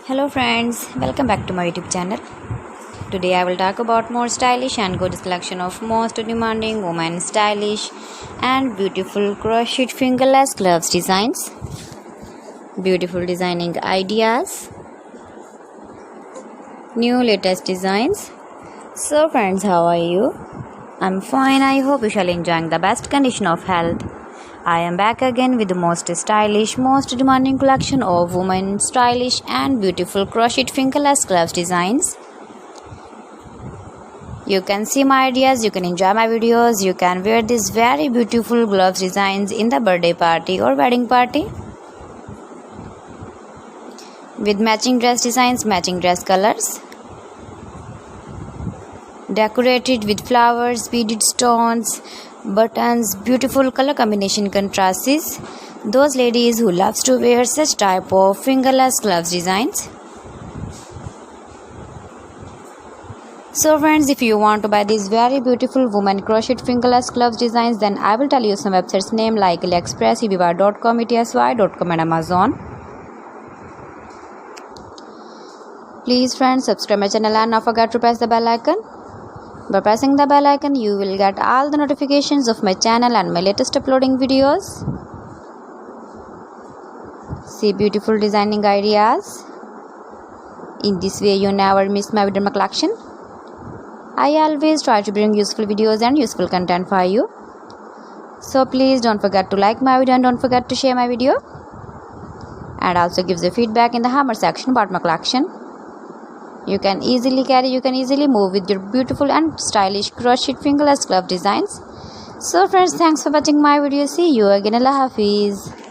Hello friends, welcome back to my YouTube channel. Today I will talk about more stylish and good selection of most demanding women stylish and beautiful crochet fingerless gloves designs, beautiful designing ideas, new latest designs. So friends, how are you? I'm fine. I hope you shall enjoying the best condition of health. I am back again with the most stylish, most demanding collection of women stylish and beautiful crochet fingerless gloves designs. You can see my ideas, you can enjoy my videos, you can wear these very beautiful gloves designs in the birthday party or wedding party. With matching dress designs, matching dress colors. Decorated with flowers, beaded stones, buttons, beautiful color combination contrasts. Those ladies who loves to wear such type of fingerless gloves designs. So friends, if you want to buy these very beautiful woman crochet fingerless gloves designs, then I will tell you some websites name like AliExpress, eBay.com, etsy.com and Amazon. Please friends, subscribe my channel and not forget to press the bell icon. By pressing the bell icon, you will get all the notifications of my channel and my latest uploading videos. See beautiful designing ideas. In this way, you never miss my video collection. I always try to bring useful videos and useful content for you. So please don't forget to like my video and don't forget to share my video. And also give the feedback in the hammer section about my collection. You can easily carry, you can easily move with your beautiful and stylish crochet fingerless glove designs. So friends, thanks for watching my video. See you again. Allah Hafiz.